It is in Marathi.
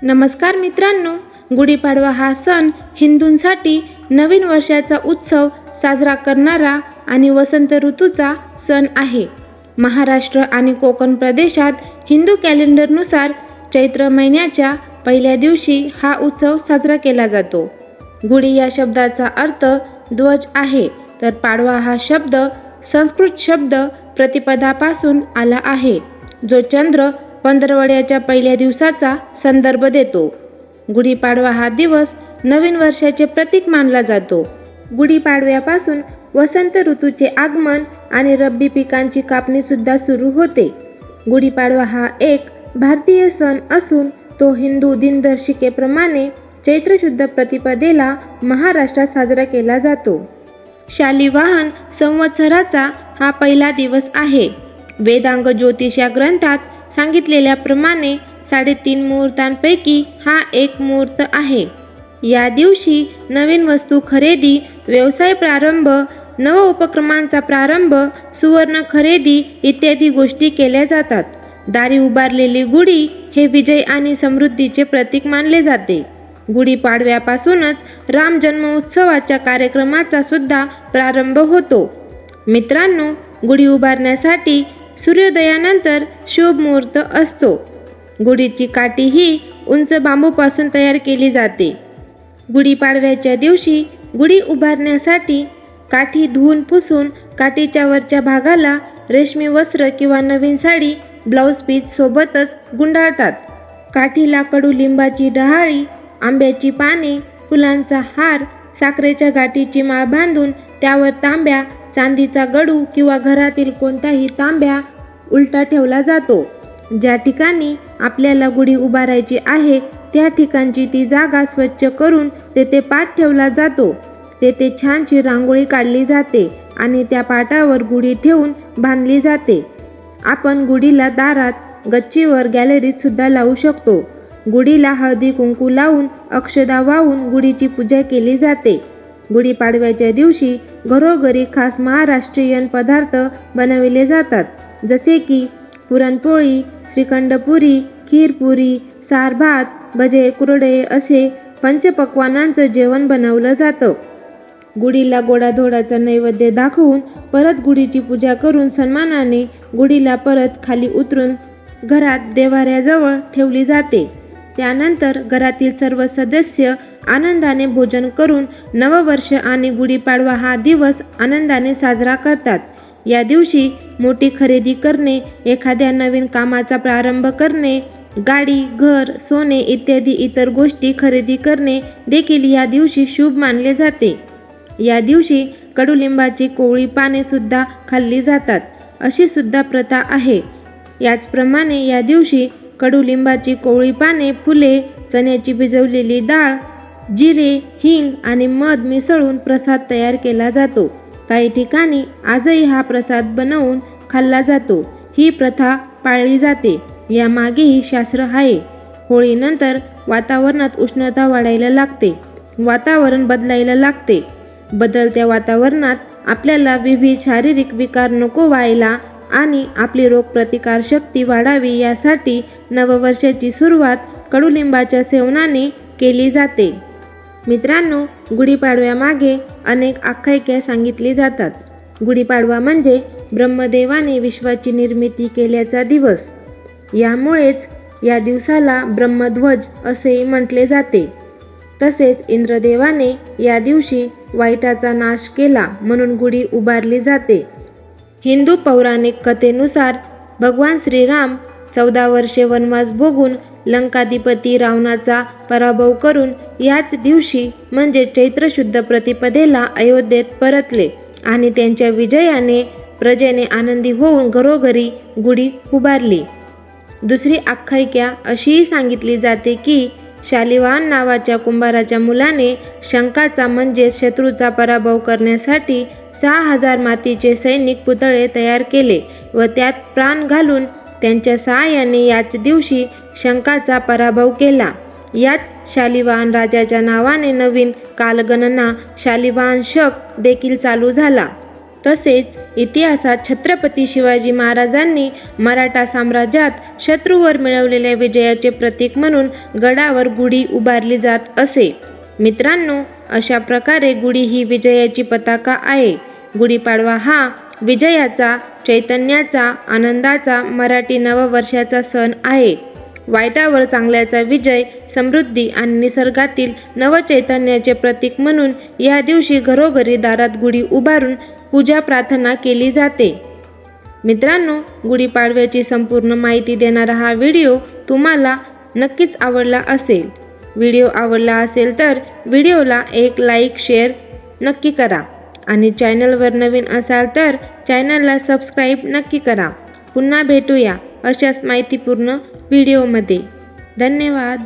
नमस्कार मित्रांनो, गुढीपाडवा हा सण हिंदूंसाठी नवीन वर्षाचा उत्सव साजरा करणारा आणि वसंत ऋतूचा सण आहे. महाराष्ट्र आणि कोकण प्रदेशात हिंदू कॅलेंडरनुसार चैत्र महिन्याच्या पहिल्या दिवशी हा उत्सव साजरा केला जातो. गुढी या शब्दाचा अर्थ ध्वज आहे, तर पाडवा हा शब्द संस्कृत शब्द प्रतिपदापासून आला आहे, जो चंद्र पंधरवड्याच्या पहिल्या दिवसाचा संदर्भ देतो. गुढीपाडवा हा दिवस नवीन वर्षाचे प्रतीक मानला जातो. गुढीपाडव्यापासून वसंत ऋतूचे आगमन आणि रब्बी पिकांची कापणी सुद्धा सुरू होते. गुढीपाडवा हा एक भारतीय सण असून तो हिंदू दिनदर्शिकेप्रमाणे चैत्र शुद्ध प्रतिपदेला महाराष्ट्रात साजरा केला जातो. शालिवाहन संवत्सराचा हा पहिला दिवस आहे. वेदांग ज्योतिष या ग्रंथात सांगितलेल्याप्रमाणे 3.5 मुहूर्तांपैकी हा एक मुहूर्त आहे. या दिवशी नवीन वस्तू खरेदी, व्यवसाय प्रारंभ, नव उपक्रमांचा प्रारंभ, सुवर्ण खरेदी इत्यादी गोष्टी केल्या जातात. दारी उभारलेली गुढी हे विजय आणि समृद्धीचे प्रतीक मानले जाते. गुढीपाडव्यापासूनच राम जन्मोत्सवाच्या कार्यक्रमाचा सुद्धा प्रारंभ होतो. मित्रांनो, गुढी उभारण्यासाठी सूर्योदयानंतर शुभ मुहूर्त असतो. गुढीची काठी ही उंच बांबूपासून तयार केली जाते. गुढीपाडव्याच्या दिवशी गुढी उभारण्यासाठी काठी धुवून पुसून काठीच्या वरच्या भागाला रेशमी वस्त्र किंवा नवीन साडी ब्लाऊज पीस सोबतच गुंडाळतात. काठीला कडुलिंबाची डहाळी, आंब्याची पाने, फुलांचा हार, साखरेच्या गाठीची माळ बांधून त्यावर तांब्या, चांदीचा गडू किंवा घरातील कोणताही तांब्या उलटा ठेवला जातो. ज्या ठिकाणी आपल्याला गुढी उभारायची आहे त्या ठिकाणची ती जागा स्वच्छ करून तेथे पाट ठेवला जातो. तेथे छानशी रांगोळी काढली जाते आणि त्या पाटावर गुढी ठेवून बांधली जाते. आपण गुढीला दारात, गच्चीवर, गॅलरीत सुद्धा लावू शकतो. गुढीला हळदी कुंकू लावून अक्षदा वाहून गुढीची पूजा केली जाते. गुढीपाडव्याच्या दिवशी घरोघरी खास महाराष्ट्रीयन पदार्थ बनविले जातात, जसे की पुरणपोळी, श्रीखंडपुरी, खीरपुरी, सारभात, भजे, कुरडे असे पंचपक्वान्नांचं जेवण बनवलं जातं. गुढीला गोडाधोडाचा नैवेद्य दाखवून परत गुढीची पूजा करून सन्मानाने गुढीला परत खाली उतरून घरात देव्हाऱ्याजवळ ठेवली जाते. त्यानंतर घरातील सर्व सदस्य आनंदाने भोजन करून नववर्ष आणि गुढीपाडवा हा दिवस आनंदाने साजरा करतात. या दिवशी मोठी खरेदी करणे, एखाद्या नवीन कामाचा प्रारंभ करणे, गाडी, घर, सोने इत्यादी इतर गोष्टी खरेदी करणे देखील या दिवशी शुभ मानले जाते. या दिवशी कडुलिंबाची कोवळी पाने सुद्धा खाल्ली जातात, अशी सुद्धा प्रथा आहे. याचप्रमाणे या दिवशी कडुलिंबाची कोवळी पाने, फुले, चण्याची भिजवलेली डाळ, जिरे, हिंग आणि मध मिसळून प्रसाद तयार केला जातो. काही ठिकाणी आजही हा प्रसाद बनवून खाल्ला जातो. ही प्रथा पाळली जाते. यामागेही शास्त्र आहे. होळीनंतर वातावरणात उष्णता वाढायला लागते, वातावरण बदलायला लागते. बदलत्या वातावरणात आपल्याला विविध शारीरिक विकार नको व्हायला आणि आपली रोगप्रतिकारशक्ती वाढावी यासाठी नववर्षाची सुरुवात कडुलिंबाच्या सेवनाने केली जाते. मित्रांनो, गुढीपाडव्यामागे अनेक आख्यायिका सांगितली जातात. गुढीपाडवा म्हणजे ब्रह्मदेवाने विश्वाची निर्मिती केल्याचा दिवस. यामुळेच या दिवसाला ब्रह्मध्वज असेही म्हटले जाते. तसेच इंद्रदेवाने या दिवशी वाईटाचा नाश केला म्हणून गुढी उभारली जाते. हिंदू पौराणिक कथेनुसार भगवान श्रीराम 14 वर्षे वनवास भोगून लंकाधिपती रावणाचा पराभव करून याच दिवशी म्हणजे चैत्र शुद्ध प्रतिपदेला अयोध्येत परतले आणि त्यांच्या विजयाने प्रजेने आनंदी होऊन घरोघरी गुढी उभारली. दुसरी आख्यायिका अशीही सांगितली जाते की शालिवाहन नावाच्या कुंभाराच्या मुलाने शंखाचा म्हणजे शत्रूचा पराभव करण्यासाठी 6000 मातीचे सैनिक पुतळे तयार केले व त्यात प्राण घालून त्यांच्या सहाय्याने याच दिवशी शंखाचा पराभव केला. याच शालिवाहन राजाच्या नावाने नवीन कालगणना शालिवाहन शक देखील चालू झाला. तसेच इतिहासात छत्रपती शिवाजी महाराजांनी मराठा साम्राज्यात शत्रूवर मिळवलेल्या विजयाचे प्रतीक म्हणून गडावर गुढी उभारली जात असे. मित्रांनो, अशा प्रकारे गुढी ही विजयाची पताका आहे. गुढीपाडवा हा विजयाचा, चैतन्याचा, आनंदाचा, मराठी नववर्षाचा सण आहे. वाईटावर चांगल्याचा विजय, समृद्धी आणि निसर्गातील नवचैतन्याचे प्रतीक म्हणून या दिवशी घरोघरी दारात गुढी उभारून पूजा प्रार्थना केली जाते. मित्रांनो, गुढीपाडव्याची संपूर्ण माहिती देणारा हा व्हिडिओ तुम्हाला नक्कीच आवडला असेल. व्हिडिओ आवडला असेल तर व्हिडिओला एक लाईक, शेअर नक्की करा आणि चॅनलवर नवीन असाल तर चॅनलला सबस्क्राईब नक्की करा. पुन्हा भेटूया अशाच माहितीपूर्ण व्हिडिओमध्ये. धन्यवाद.